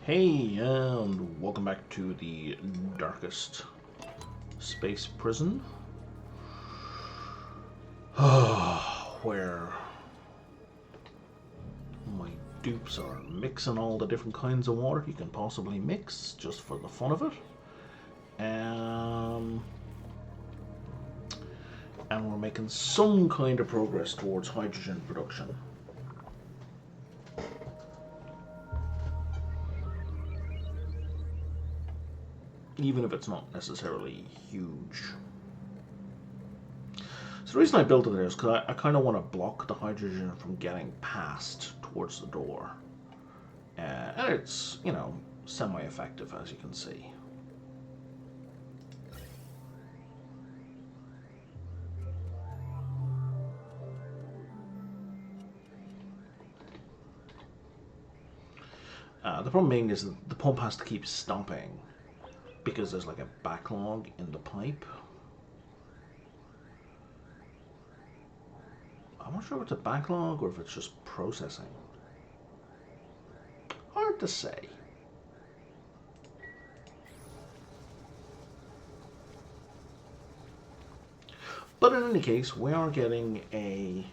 Hey, and welcome back to the darkest space prison, where my dupes are mixing all the different kinds of water you can possibly mix, just for the fun of it. And we're making some kind of progress towards hydrogen production. Even if it's not necessarily huge. So the reason I built it there is because I kind of want to block the hydrogen from getting past towards the door. And it's, you know, semi-effective, as you can see. The problem being is that the pump has to keep stopping because there's like a backlog in the pipe. I'm not sure if it's a backlog or if it's just processing. Hard to say. But in any case, we are getting a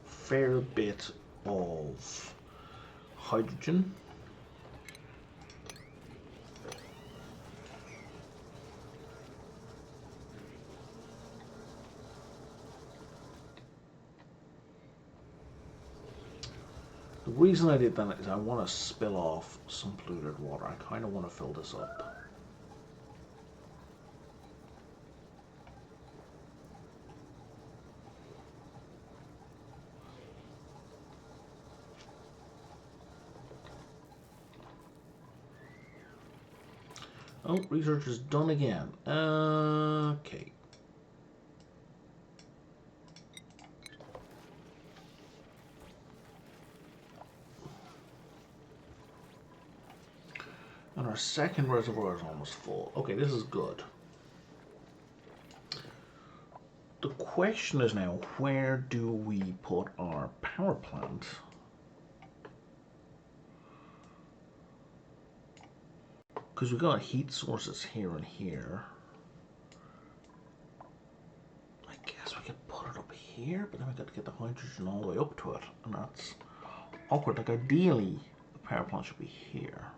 fair bit of hydrogen. The reason I did that is I want to spill off some polluted water. I kind of want to fill this up. Oh, research is done again. Okay. And our second reservoir is almost full. Okay, this is good. The question is now, where do we put our power plant? Because we've got heat sources here and here. I guess we could put it up here, but then we've got to get the hydrogen all the way up to it. And that's awkward. Like, ideally, the power plant should be here.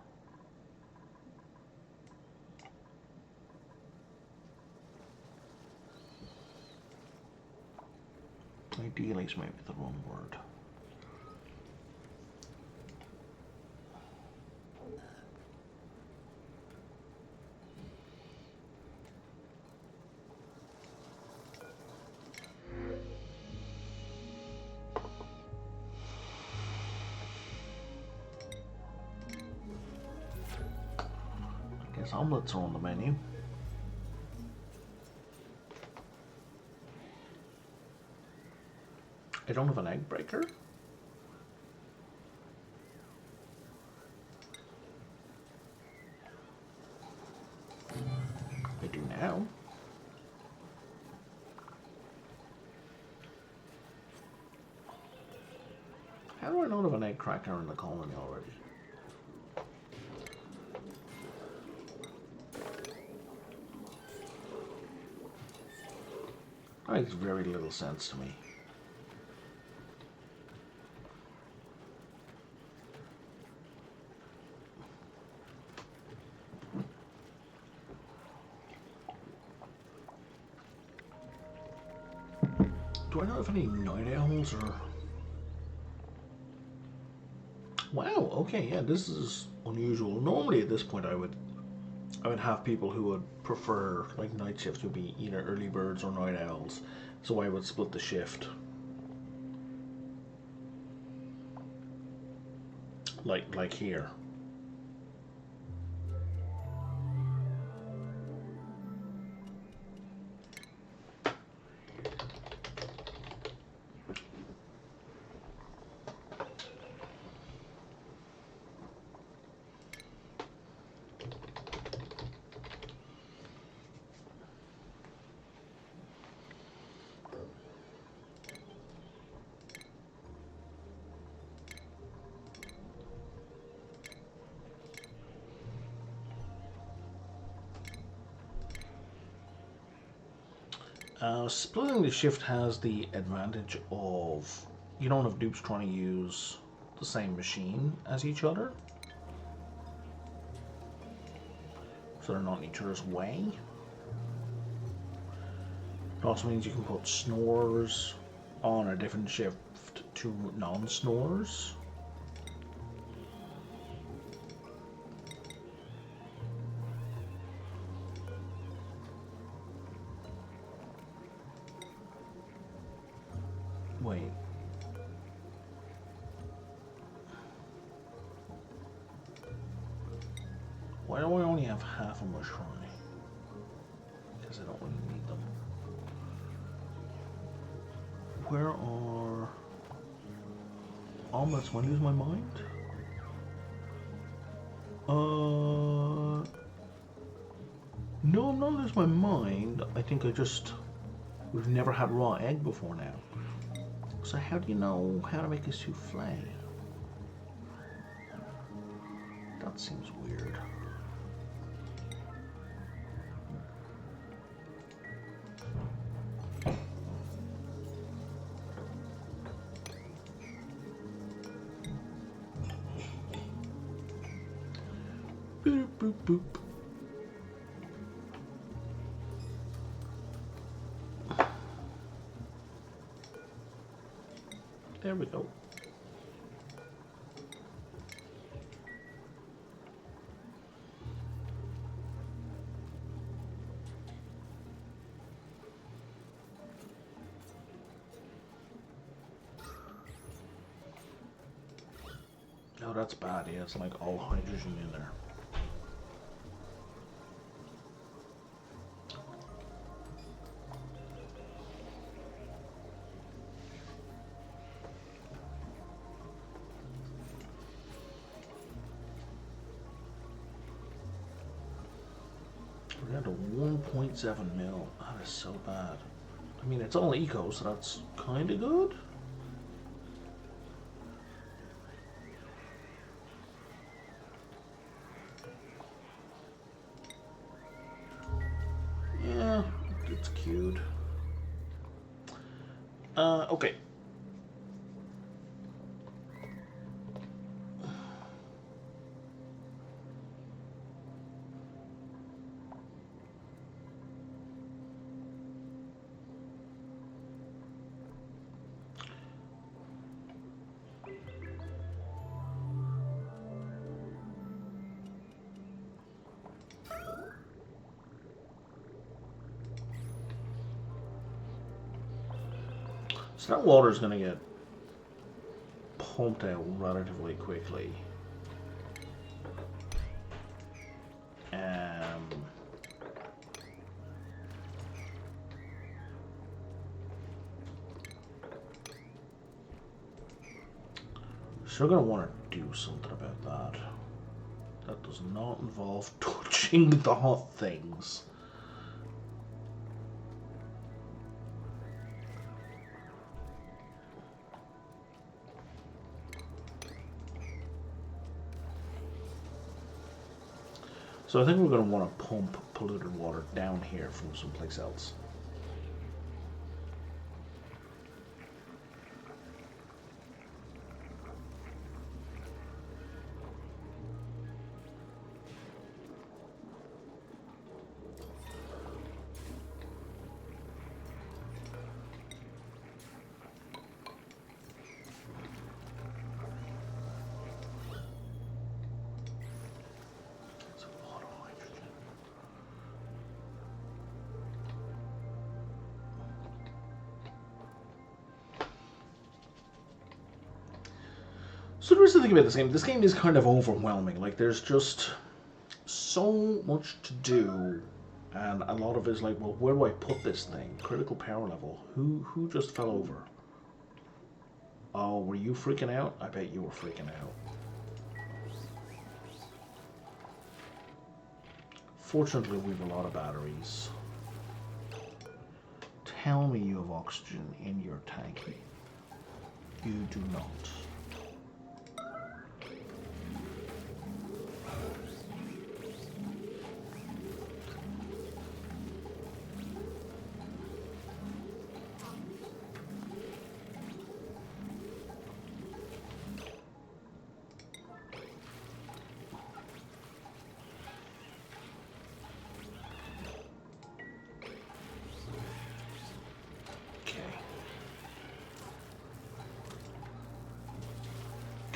Ideally is maybe the wrong word. I guess omelets are on the menu. I don't have an egg breaker. I do now. How do I not have an egg cracker in the colony already? That makes very little sense to me. Do I not have any night owls or... Wow, okay, yeah, this is unusual. Normally at this point I would have people who would prefer, like, night shifts would be either early birds or night owls. So I would split the shift. Like here. Splitting the shift has the advantage of you don't have dupes trying to use the same machine as each other. So they're not in each other's way. It also means you can put snorers on a different shift to non-snorers. Wait. Why do I only have half a mushroom? Because I don't really need them. Where are omelets? When I lose my mind? No, I'm not losing my mind. I think we've never had raw egg before now. So how do you know how to make a souffle? That seems weird. Boop, boop, boop. There we go. Oh, that's bad. Yeah, it's like all hydrogen in there. We're down to 1.7 mil. That is so bad. I mean, it's all eco, so that's kind of good. Yeah, it's cute. Okay. So that water is going to get pumped out relatively quickly. So we're going to want to do something about that. That does not involve touching the hot things. So I think we're going to want to pump polluted water down here from someplace else. So there is the thing about this game. This game is kind of overwhelming. Like, there's just so much to do, and a lot of it is like, well, where do I put this thing? Critical power level. Who just fell over? Oh, were you freaking out? I bet you were freaking out. Fortunately, we have a lot of batteries. Tell me you have oxygen in your tank. You do not.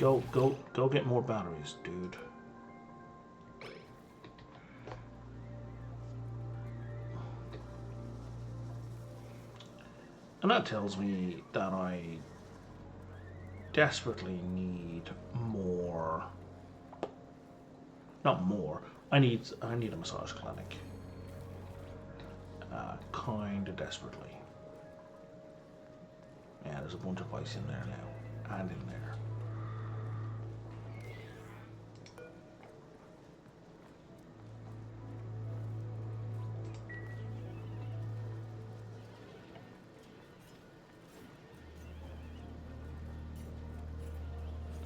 Go get more batteries, dude. And that tells me that I desperately need more. Not more. I need a massage clinic. Kinda desperately. Yeah, there's a bunch of ice in there now. And in there.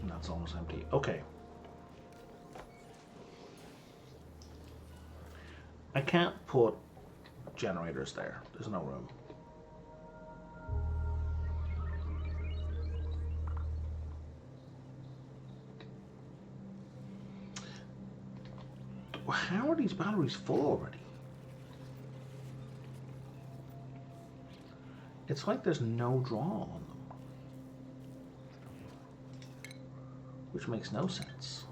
And that's almost empty. Okay. I can't put generators there. There's no room. How are these batteries full already? It's like there's no draw on them. Which makes no sense.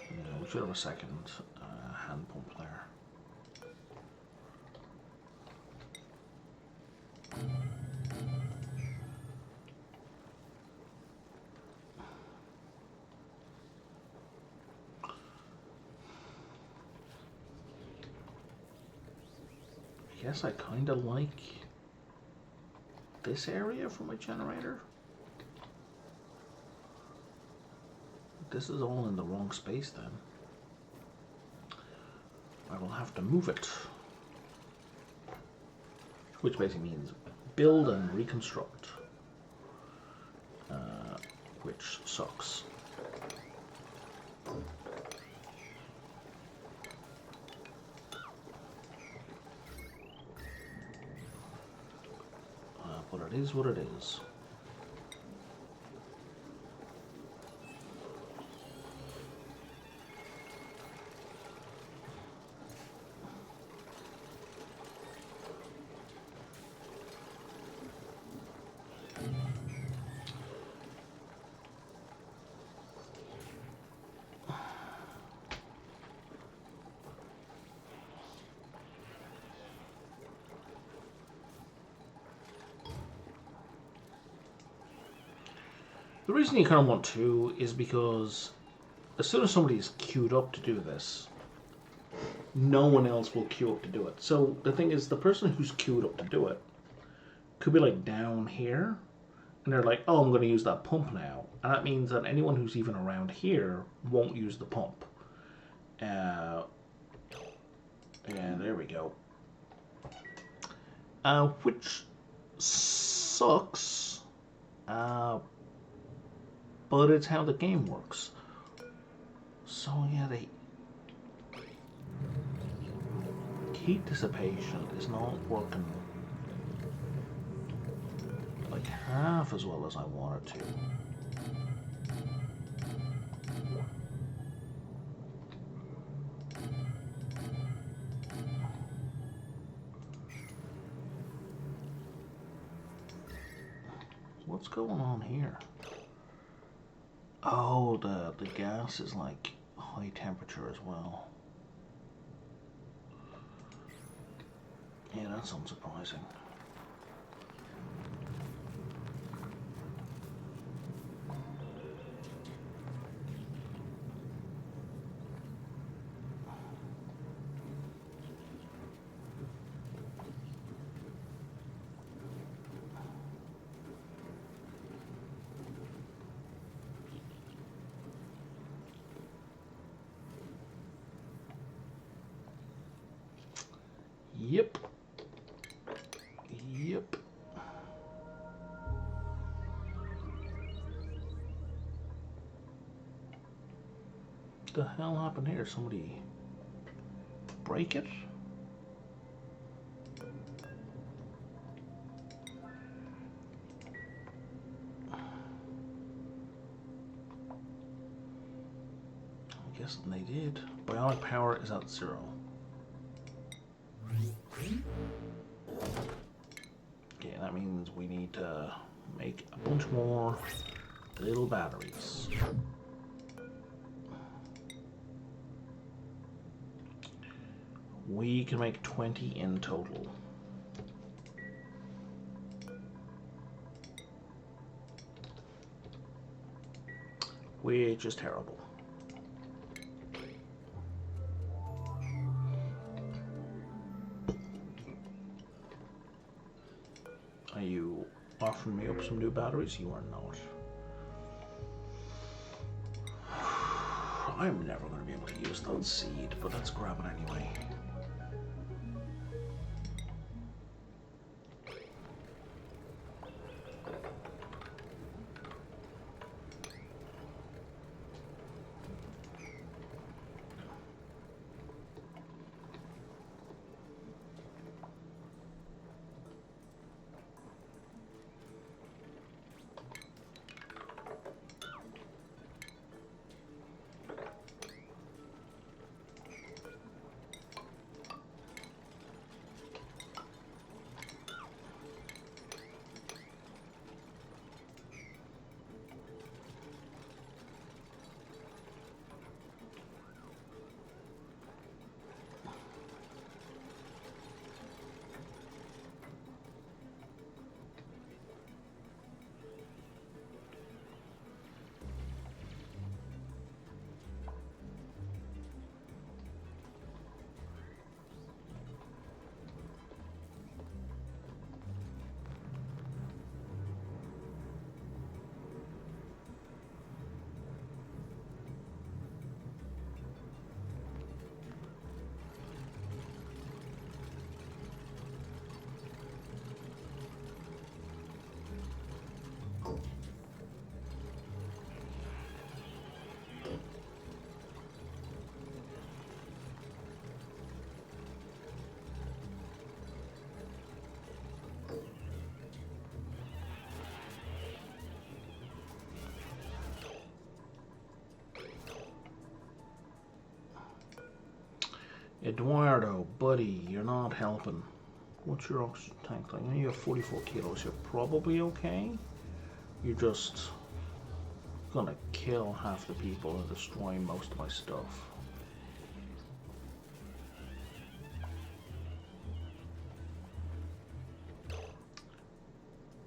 Yeah, we should have a second hand pump there. I guess I kind of like this area for my generator. This is all in the wrong space then. I will have to move it. Which basically means build and reconstruct. Which sucks. But it is what it is. The reason you kind of want to is because as soon as somebody is queued up to do this, no one else will queue up to do it. So the thing is, the person who's queued up to do it could be like down here, and they're like, oh, I'm going to use that pump now. And that means that anyone who's even around here won't use the pump. Yeah, there we go. Which sucks. But it's how the game works. So yeah, the heat dissipation is not working like half as well as I want it to. What's going on here? Oh, the gas is like high temperature as well. Yeah, that's unsurprising. Yep. Yep. What the hell happened here? Somebody break it? Yes, and they did. Bionic power is at 0. Okay, that means we need to make a bunch more little batteries. We can make 20 in total. Which is terrible. Are you offering me up some new batteries? You are not. I'm never going to be able to use that seed, but let's grab it anyway. Eduardo, buddy, you're not helping. What's your oxygen tank like? You have 44 kilos. You're probably okay. You're just gonna kill half the people and destroy most of my stuff.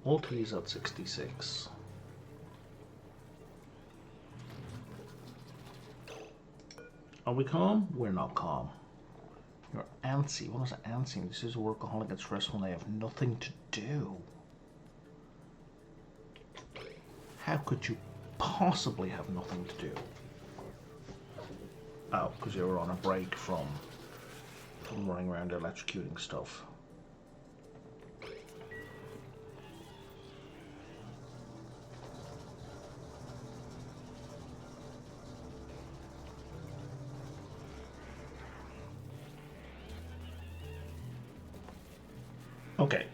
Ulti's at 66. Are we calm? We're not calm. You're antsy. What is antsy? This is a workaholic and stressful and they have nothing to do. How could you possibly have nothing to do? Oh, because you were on a break from running around electrocuting stuff. Okay.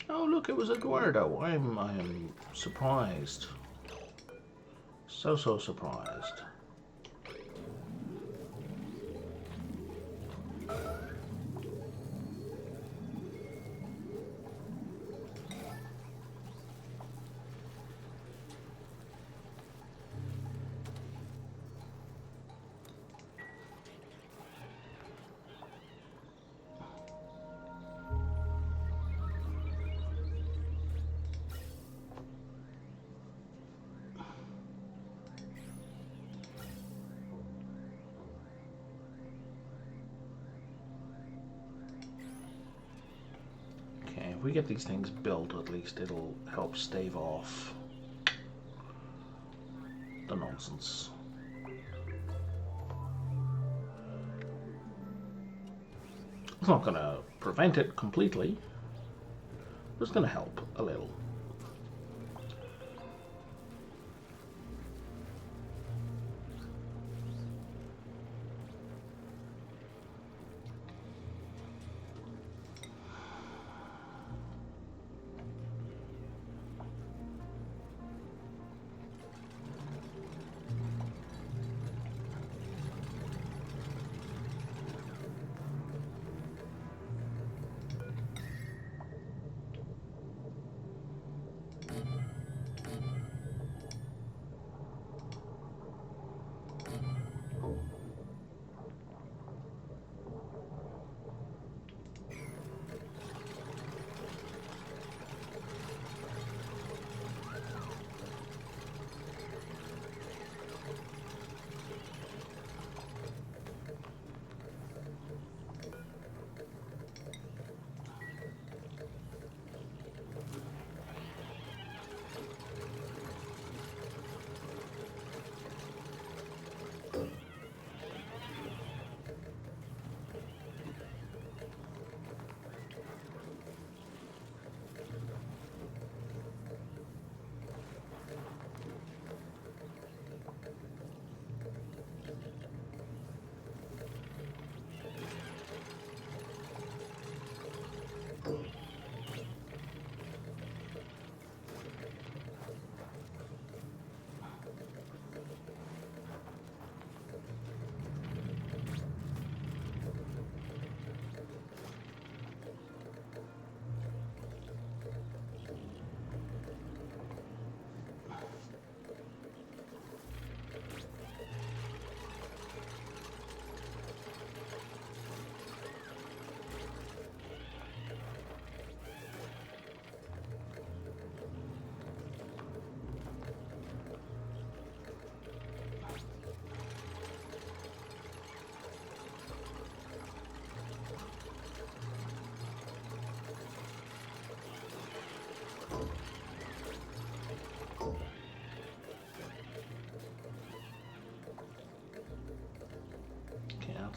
Oh look, it was Eduardo. I'm surprised. So surprised. If we get these things built, at least it'll help stave off the nonsense. It's not going to prevent it completely, but it's going to help a little.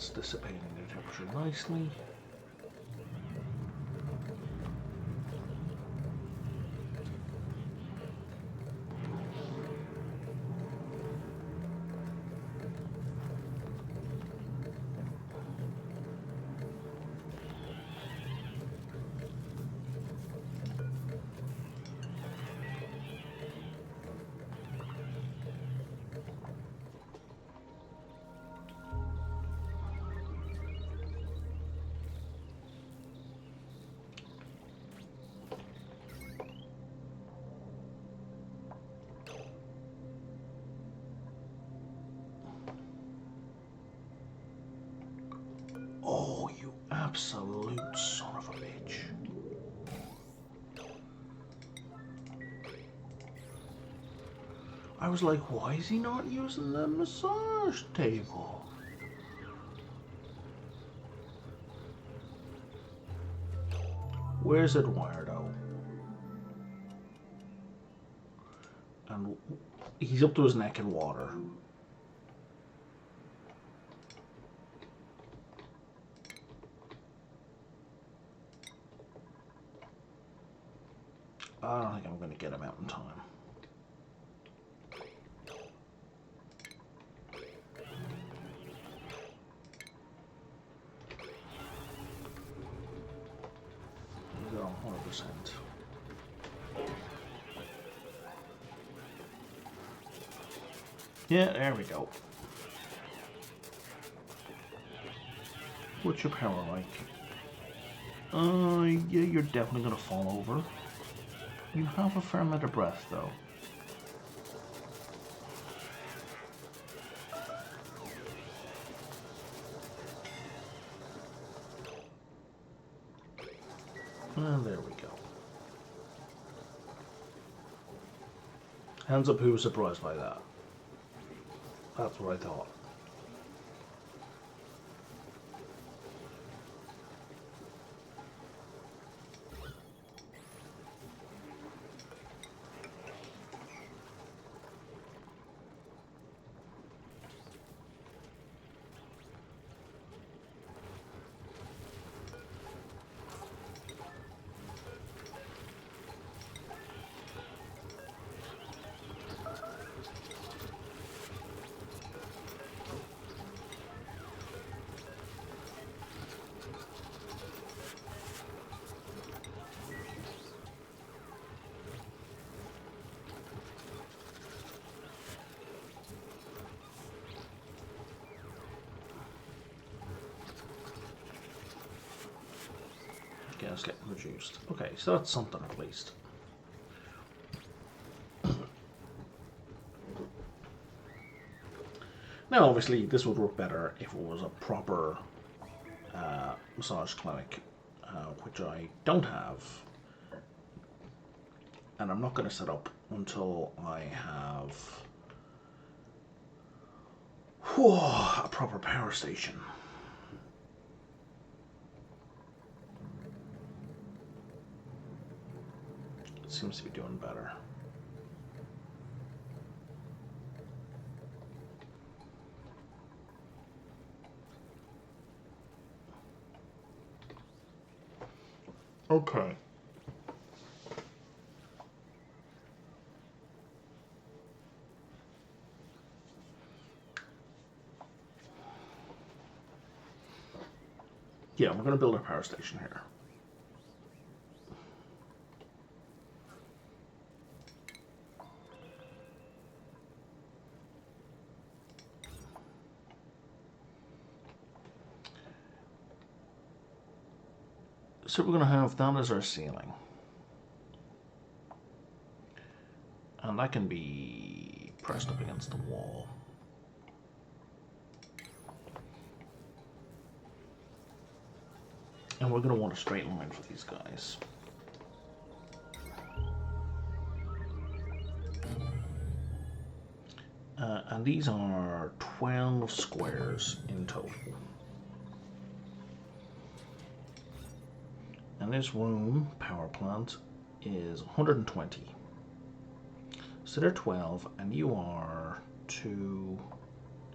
That's dissipating the temperature nicely. Oh, you absolute son of a bitch. I was like, why is he not using the massage table? Where's Eduardo? And he's up to his neck in water. I don't think I'm going to get him out in time. He's on 100%. Yeah, there we go. What's your power like? Yeah, you're definitely going to fall over. You have a fair amount of breath, though. And there we go. Hands up who was surprised by that. That's what I thought. Gas getting reduced. Okay, so that's something at least. Now, obviously, this would work better if it was a proper massage clinic, which I don't have. And I'm not going to set up until I have a proper power station. It seems to be doing better. Okay. Yeah, we're going to build a power station here. So we're going to have that as our ceiling. And that can be pressed up against the wall. And we're going to want a straight line for these guys. And these are 12 squares in total. And this room, power plant, is 120. So they're 12, and you are 2,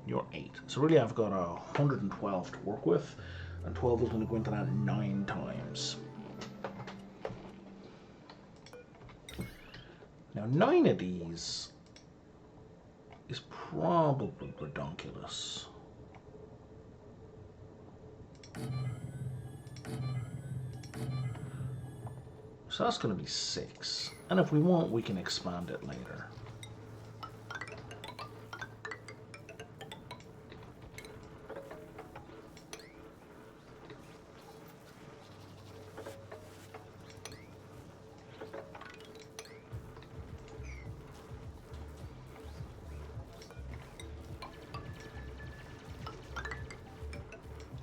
You're 8. So really I've got 112 to work with, and 12 is going to go into that 9 times. Now 9 of these is probably redonkulous. So that's going to be 6. And if we want, we can expand it later.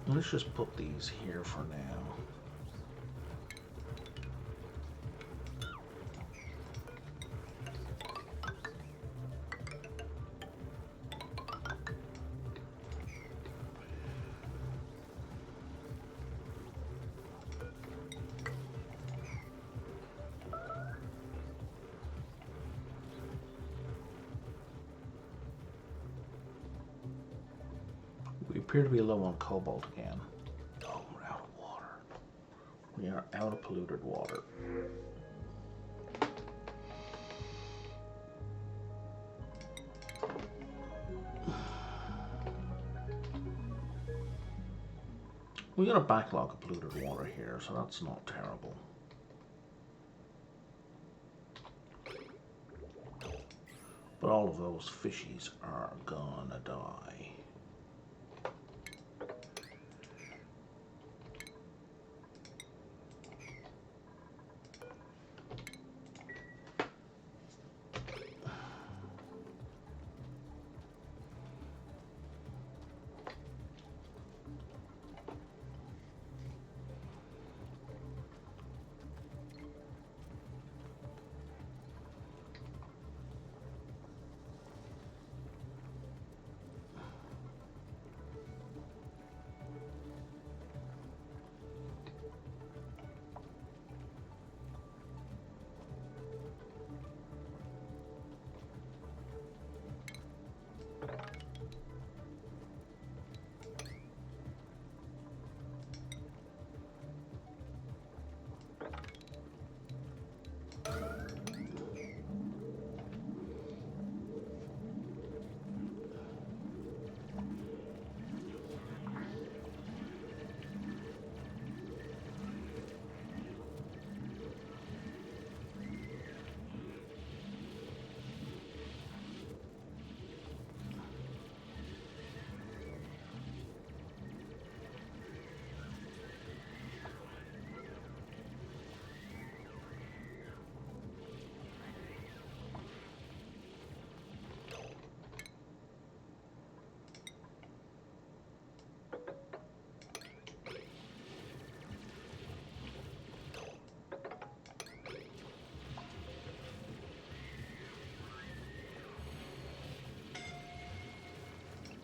Let's just put these here for now. We appear to be low on cobalt again. Oh, we're out of water. We are out of polluted water. We got a backlog of polluted water here, so that's not terrible. But all of those fishies are gonna die.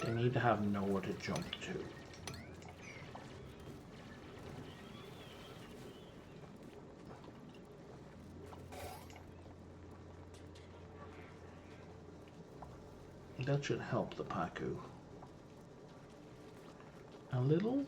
They need to have nowhere to jump to. That should help the Pacu a little.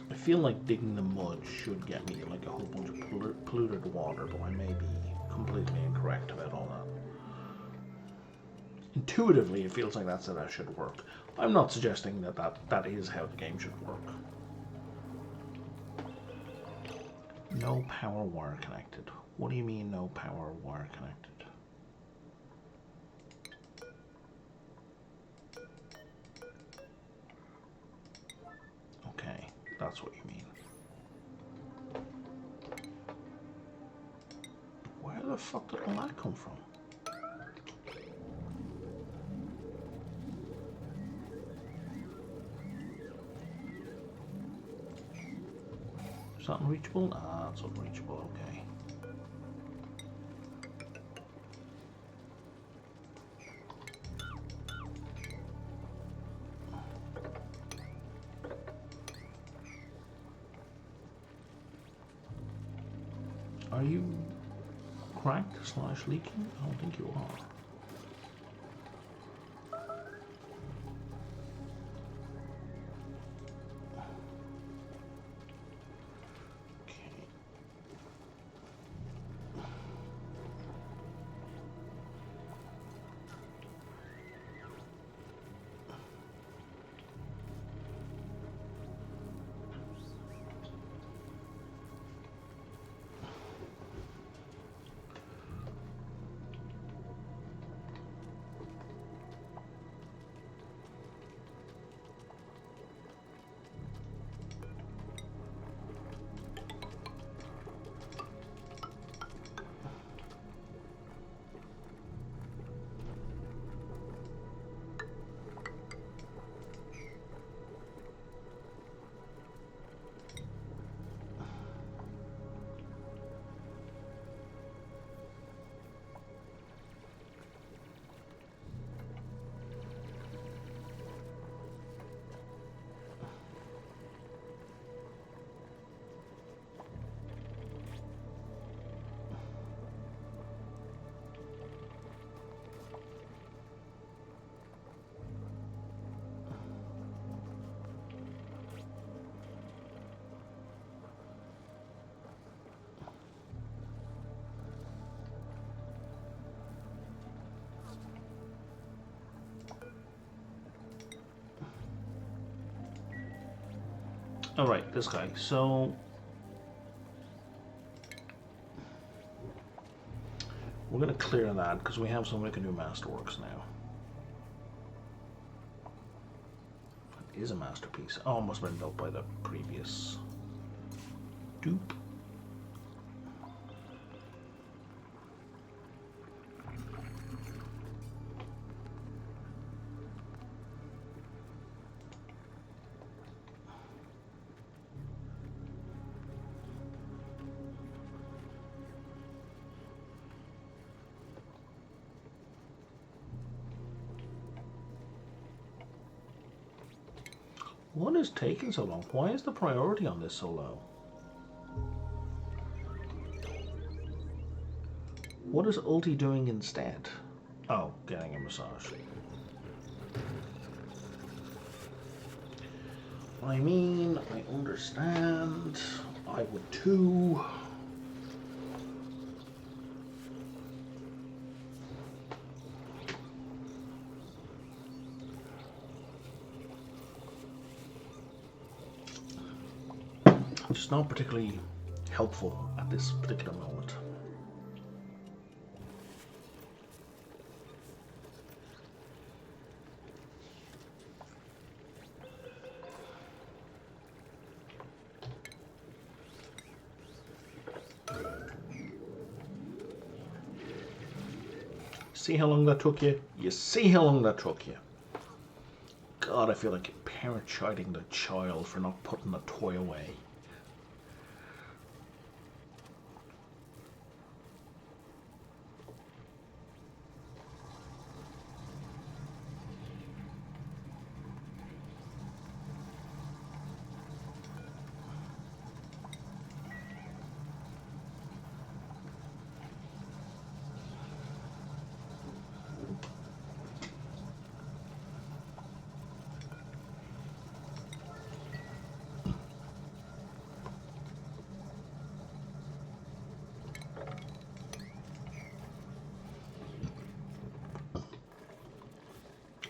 I feel like digging the mud should get me like a whole bunch of polluted water, but I may be completely incorrect about all that. Intuitively, it feels like that's how that should work. I'm not suggesting that is how the game should work. No power wire connected. What do you mean no power wire connected? Okay, that's what you mean. Where the fuck did all that come from? Is that unreachable? Ah, it's unreachable, okay. Are you cracked / leaking? I don't think you are. Alright, this guy. So we're going to clear that because we have something we can do Masterworks now. It is a masterpiece. Oh, it must have been built by the previous dupe. What is taking so long? Why is the priority on this so low? What is Ulti doing instead? Oh, getting a massage. I mean, I understand. I would too. Just not particularly helpful at this particular moment. See how long that took you? You see how long that took you? God, I feel like a parent chiding the child for not putting the toy away.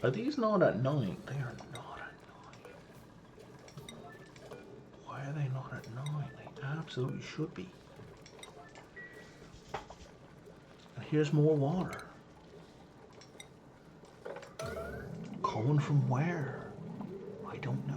Are these not at 9? They are not at 9. Why are they not at 9? They absolutely should be. And here's more water. Coming from where? I don't know.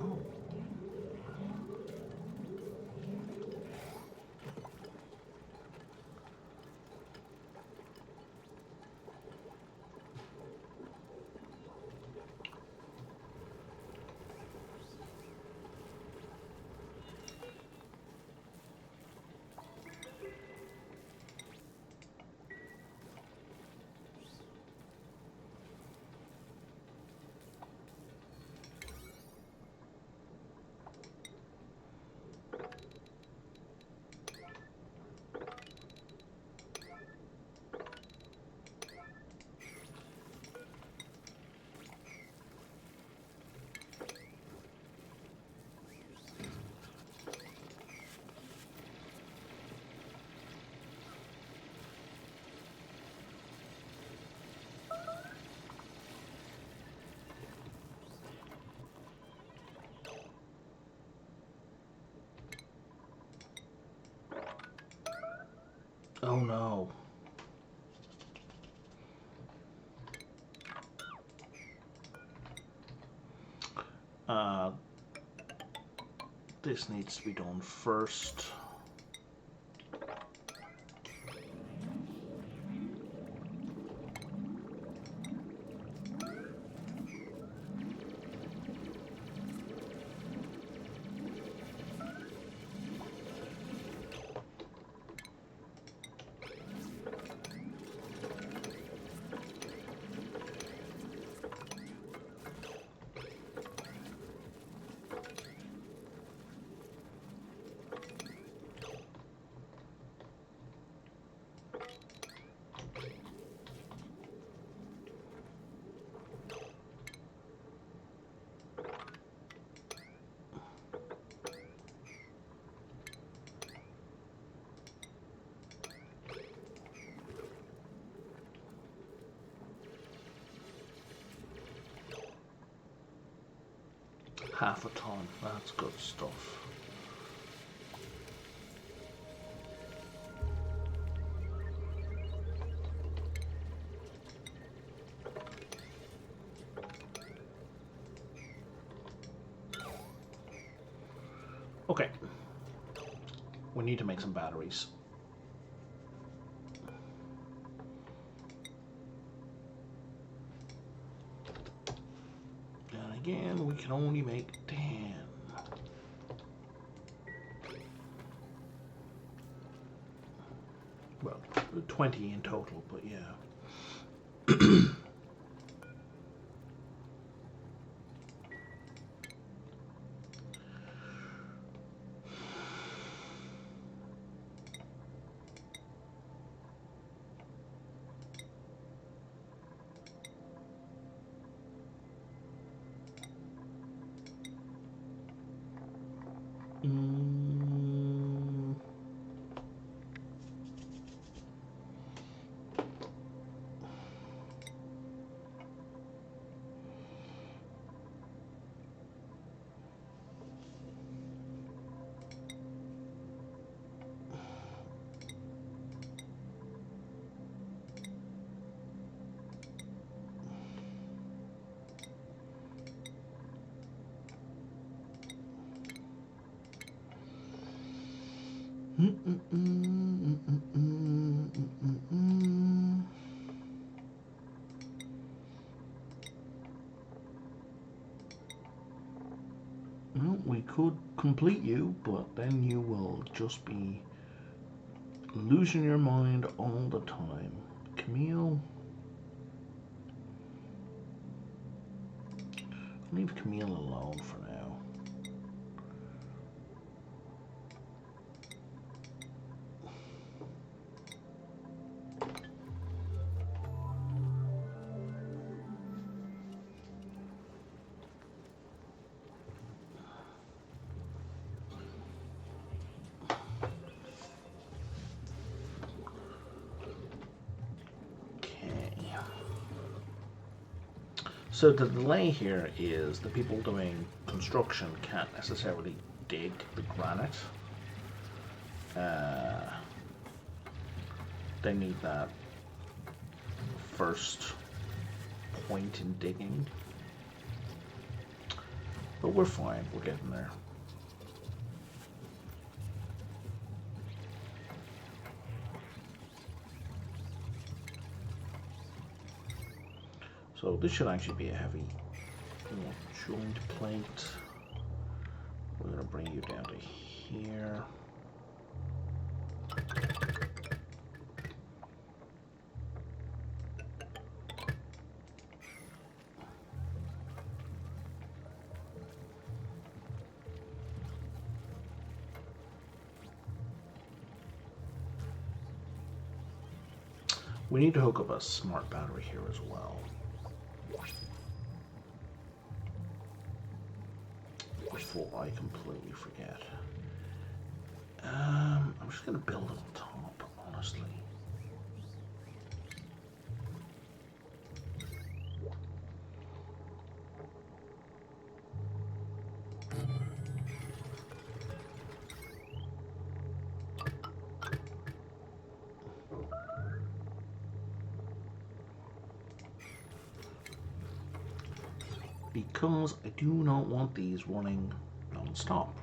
Oh no. Uh, this needs to be done first. Half a ton, that's good stuff. Okay, we need to make some batteries. And again, we can only make 10. Well, 20 in total, but yeah. Well, we could complete you, but then you will just be losing your mind all the time. Camille. Leave Camille alone for now. So the delay here is the people doing construction can't necessarily dig the granite. They need that first point in digging. But we're fine, we're getting there. So this should actually be a heavy joint plate. We're going to bring you down to here. We need to hook up a smart battery here as well. Before I completely forget. I'm just going to build it on top, honestly. because I do not want these running non-stop.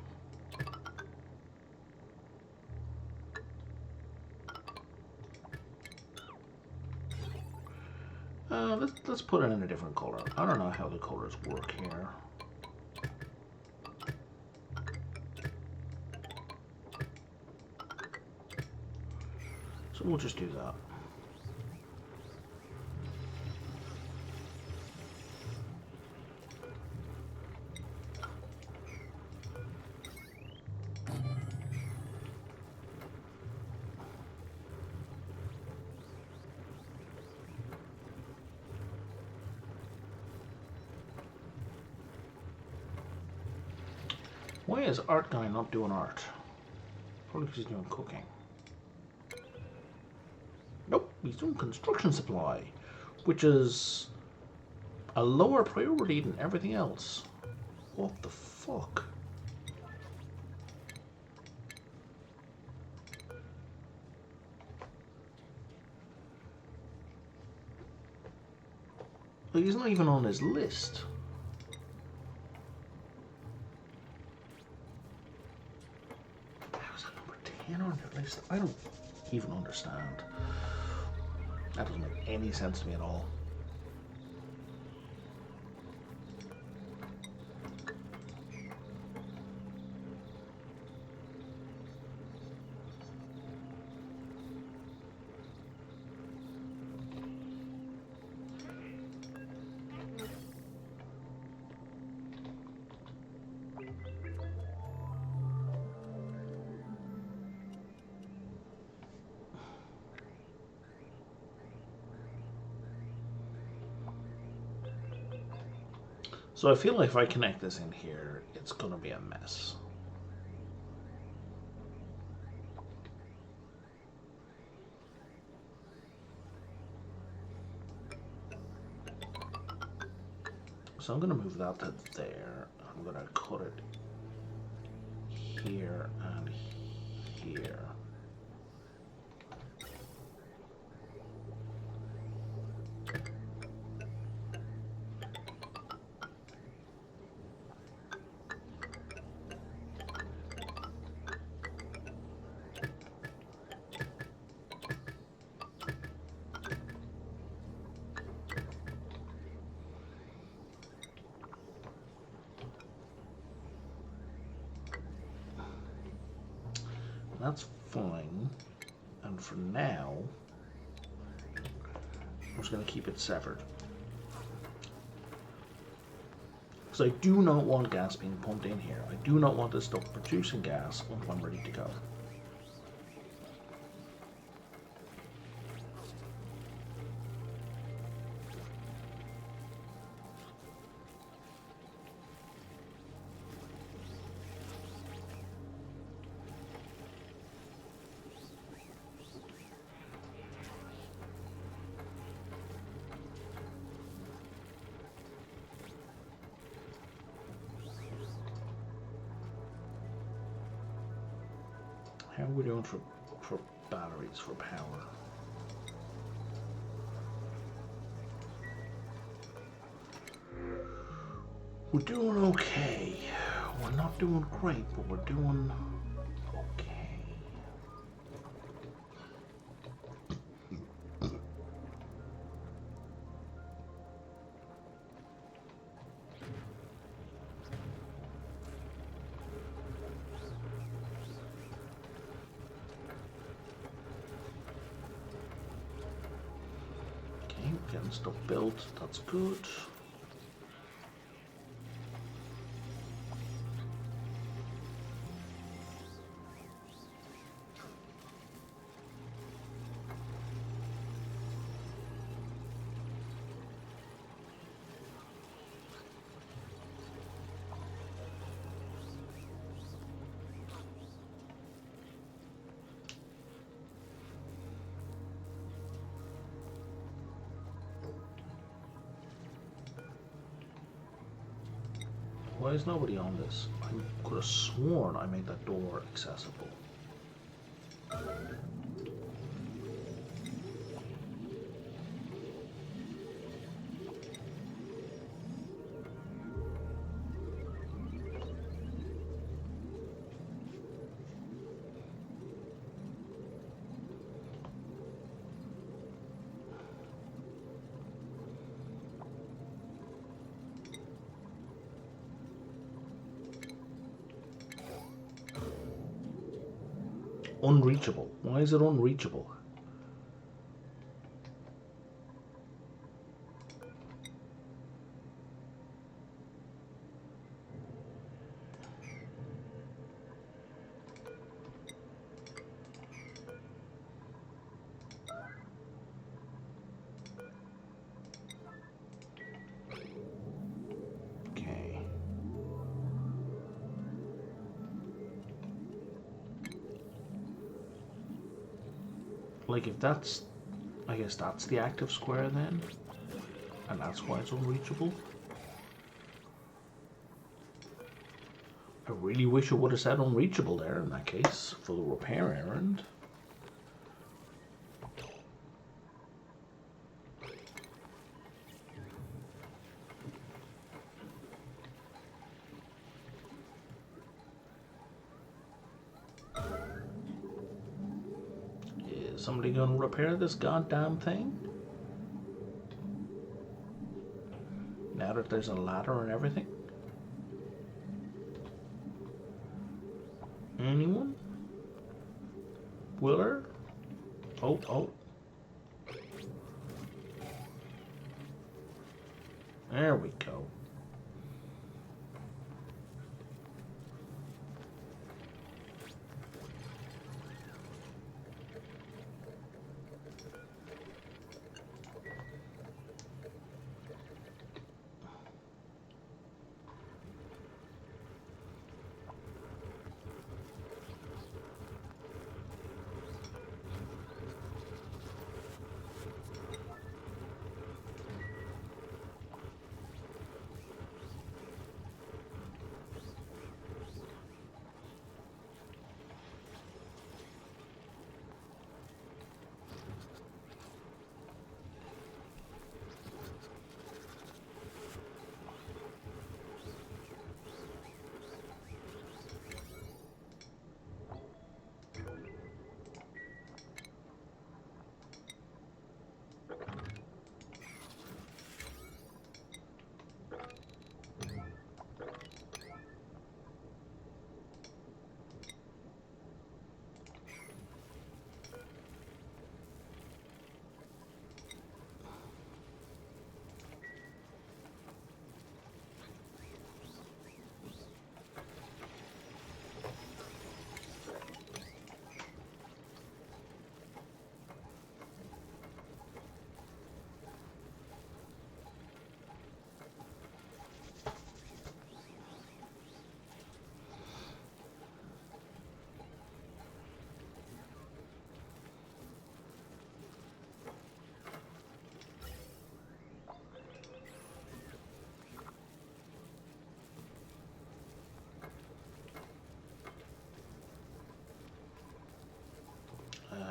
Let's put it in a different color. I don't know how the colors work here. So we'll just do that. Why is art guy not doing art? Probably because he's doing cooking. Nope, he's doing construction supply, which is a lower priority than everything else. What the fuck? Like, he's not even on his list. How's that number 10 on your list? I don't even understand. That doesn't make any sense to me at all. So I feel like if I connect this in here, it's going to be a mess. So I'm going to move that to there. I'm going to cut it here and here. That's fine, and for now, I'm just going to keep it severed. Because I do not want gas being pumped in here. I do not want this stuff producing gas until I'm ready to go. How are we doing for batteries, for power? We're doing okay. We're not doing great, but we're doing okay. Getting stuff built, that's good. Why is nobody on this? I could have sworn I made that door accessible. Unreachable. Why is it unreachable? Like, if that's... I guess that's the active square then? And that's why it's unreachable? I really wish it would have said unreachable there in that case, for the repair errand. Somebody gonna repair this goddamn thing? Now that there's a ladder and everything? Anyone? Willer? Oh. There we go.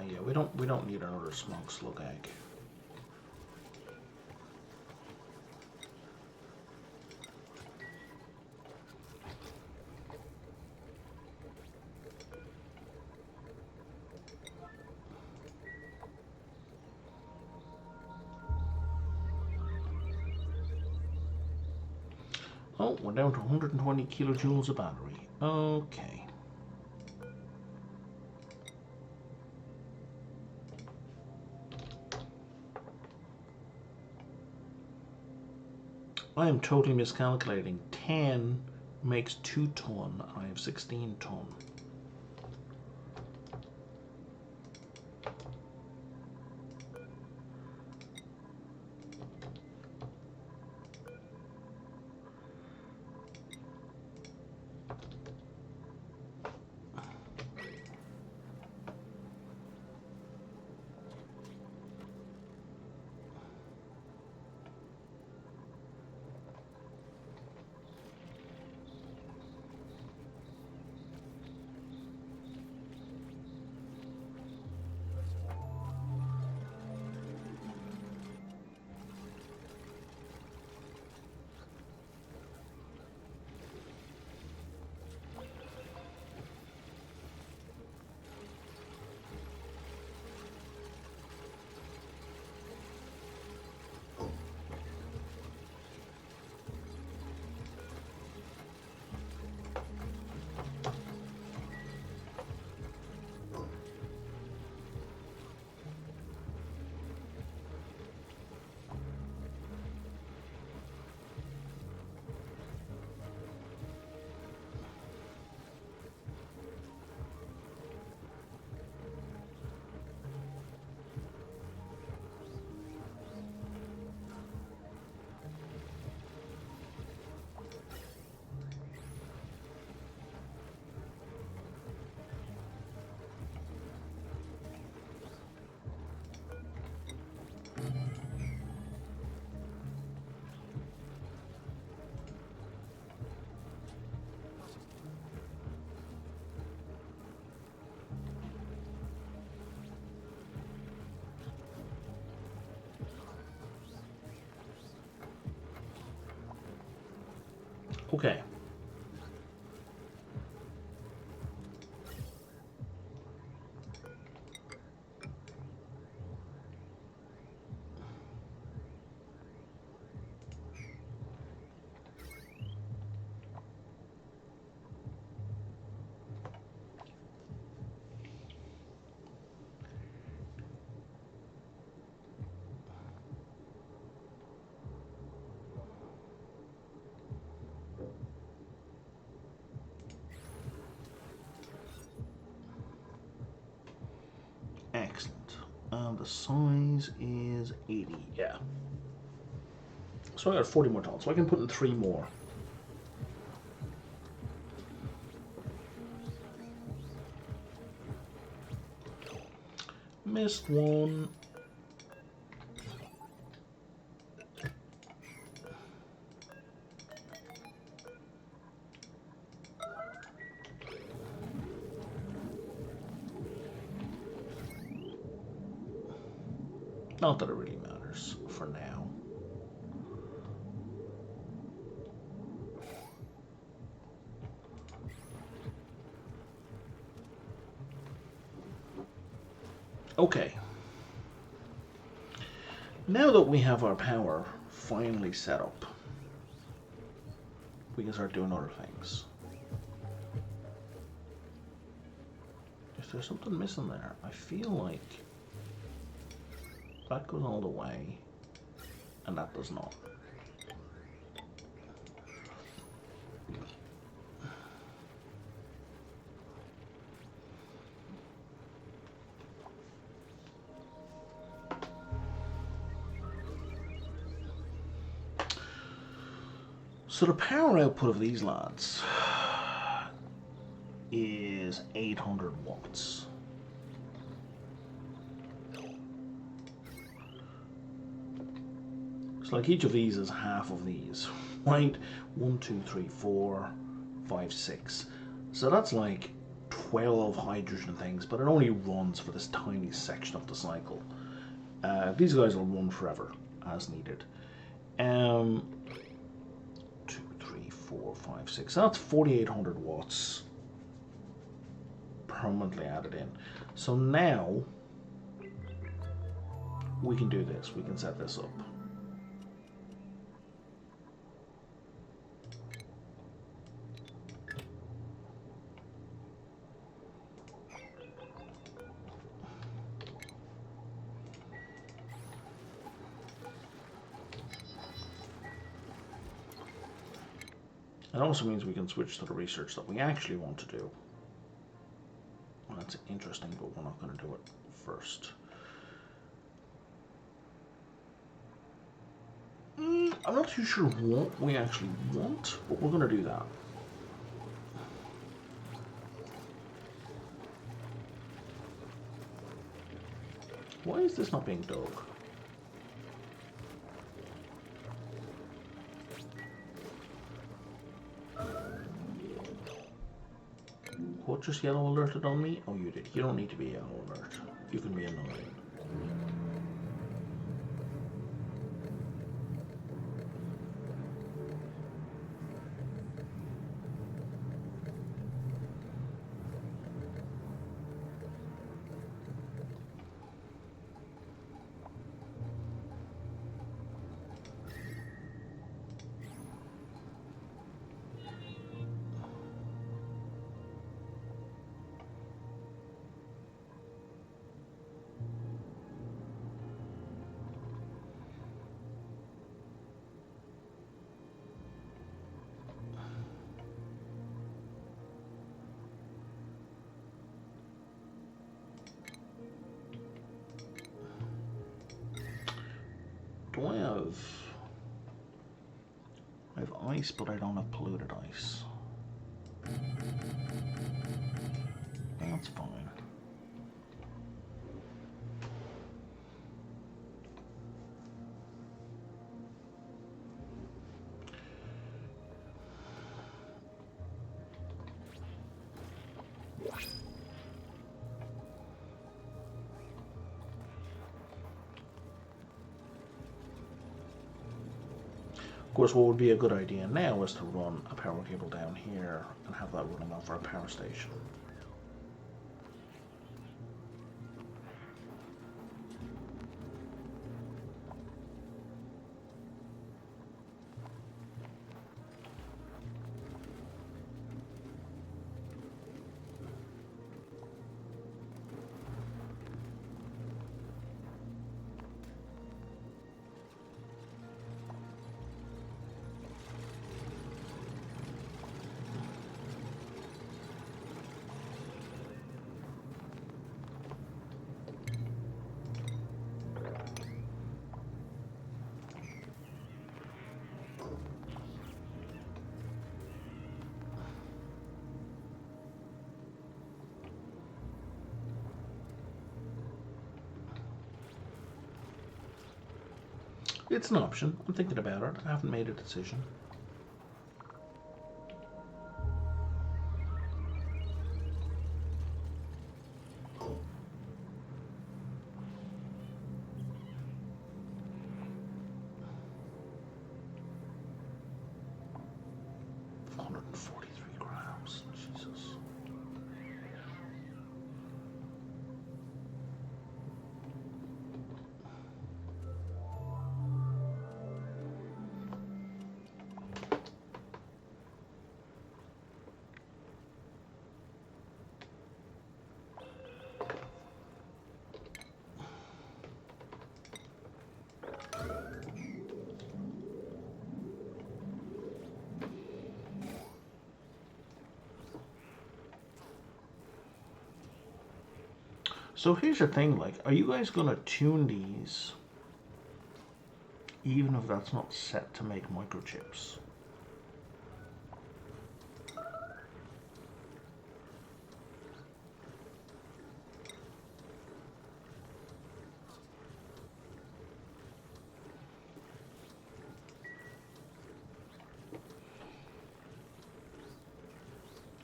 Yeah, we don't need another smog slug egg. Oh, we're down to 120 kilojoules of battery. Okay. I am totally miscalculating. 10 makes 2 ton. I have 16 ton. Okay. Excellent. The size is 80, yeah. So I got 40 more tiles, so I can put in 3 more. Missed one. Not that it really matters for now. Okay. Now that we have our power finally set up, we can start doing other things. Is there something missing there? I feel like that goes all the way, and that does not. So the power output of these lads is 800 watts. So like each of these is half of these, right? 1, 2, 3, 4, 5, 6. So that's like 12 hydrogen things, but it only runs for this tiny section of the cycle. These guys will run forever as needed. 2, 3, 4, 5, 6. So that's 4,800 watts permanently added in. So now we can do this. We can set this up. It also means we can switch to the research that we actually want to do. Well, that's interesting, but we're not going to do it first. I'm not too sure what we actually want, but we're going to do that. Why is this not being dug? What just yellow alerted on me? Oh, you did. You don't need to be yellow alert. You can be annoying. Do I have ice, but I don't have polluted ice. That's fine. course, what would be a good idea now is to run a power cable down here and have that running off our power station. It's an option. I'm thinking about it. I haven't made a decision. So here's the thing, like, are you guys gonna tune these even if that's not set to make microchips?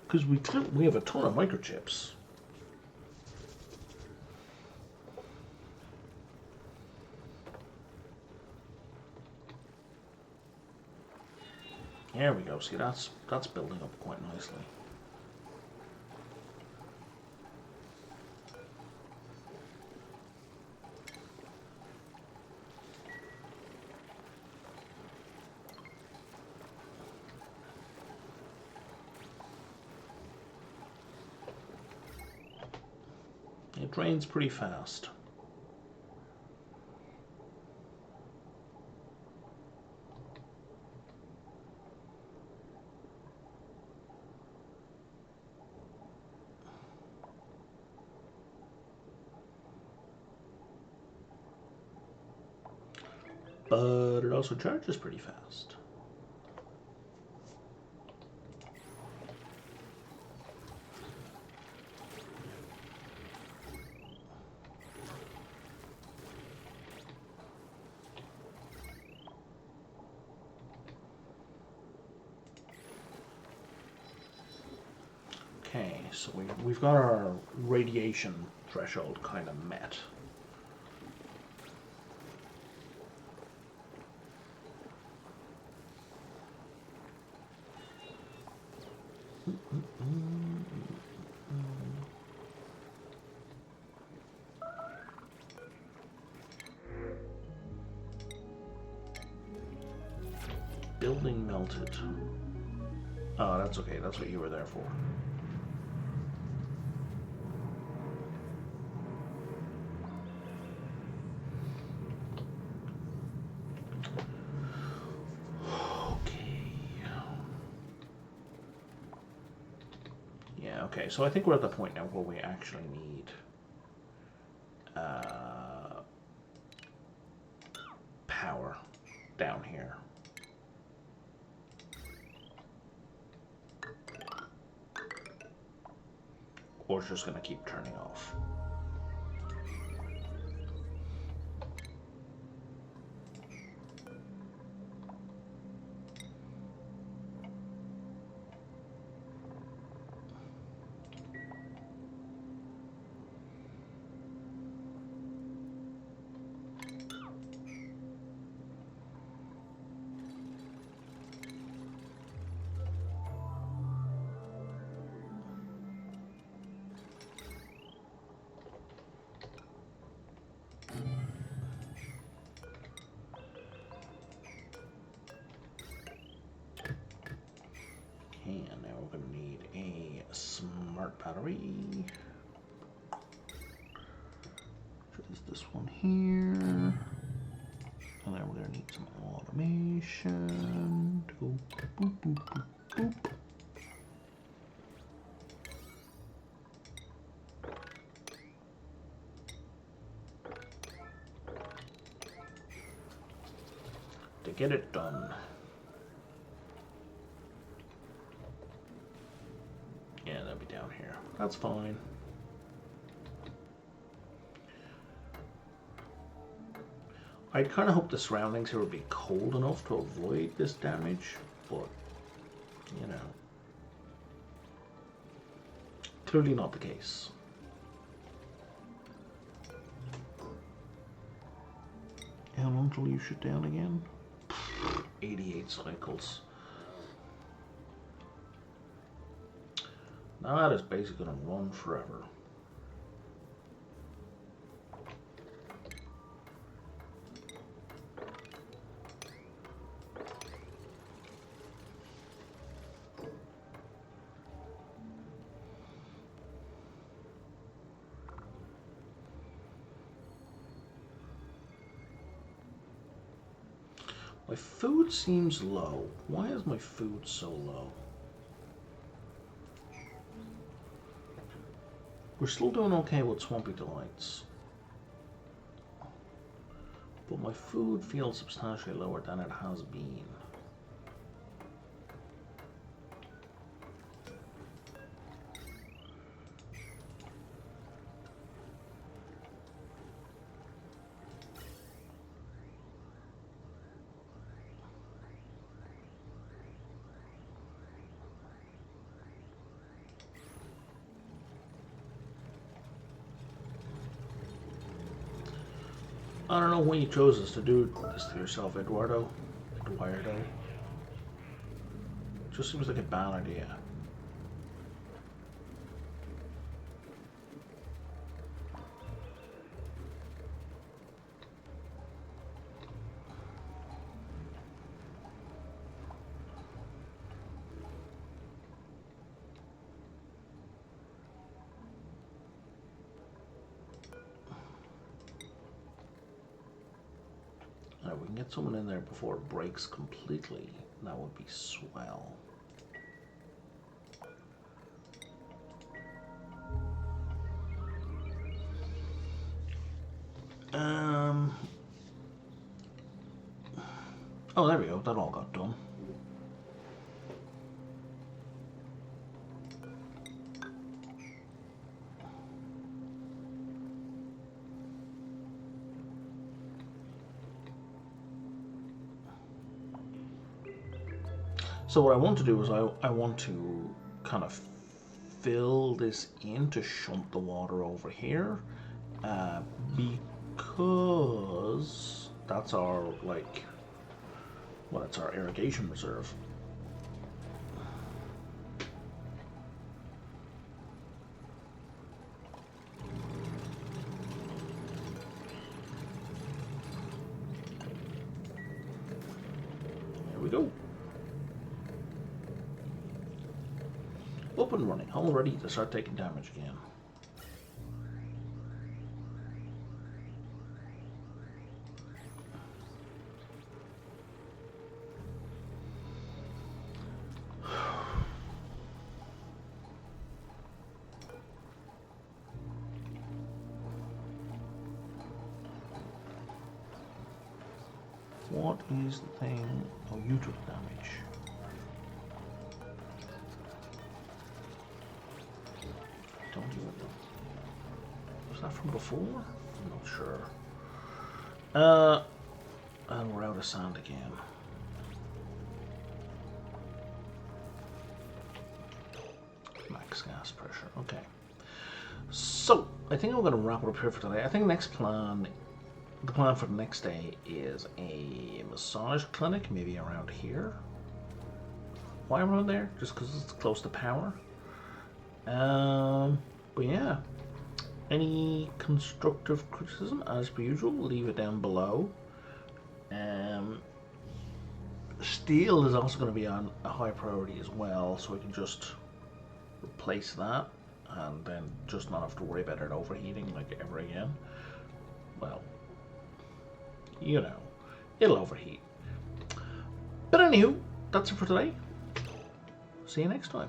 Because we have a ton of microchips. There we go. See, that's building up quite nicely. It drains pretty fast. But it also charges pretty fast. Okay, so we've got our radiation threshold kind of met. Building melted. Oh, that's okay. That's what you were there for. Okay, so I think we're at the point now where we actually need power down here. Or it's just going to keep turning off. Okay, and now we're going to need a smart battery. Which is this one here. And then we're going to need some automation to go boop, boop, boop, boop. To get it done. Yeah, that'll be down here. That's fine. I'd kind of hope the surroundings here would be cold enough to avoid this damage, but, you know, clearly not the case. How long till you shut down again? 88 cycles. Now that is basically going to run forever. My food seems low. Why is my food so low? We're still doing okay with Swampy Delights. But my food feels substantially lower than it has been. I don't know when you chose this to do this to yourself, Eduardo. Just seems like a bad idea. We can get someone in there before it breaks completely. That would be swell. Oh, there we go. That all got done. So what I want to do is I want to kind of fill this in to shunt the water over here, because that's our, like, well, it's our irrigation reserve. There we go. Up and running, all ready to start taking damage again. What is the thing? Oh, you took damage. Don't even know. Was that from before? I'm not sure. And we're out of sand again. Max gas pressure. Okay. So, I think I'm going to wrap it up here for today. I think the plan for the next day is a massage clinic, maybe around here. Why around there? Just because it's close to power. But yeah, any constructive criticism, as per usual, leave it down below. steel is also going to be on a high priority as well, so I can just replace that and then just not have to worry about it overheating like ever again. Well, you know, it'll overheat. But anywho, that's it for today. See you next time.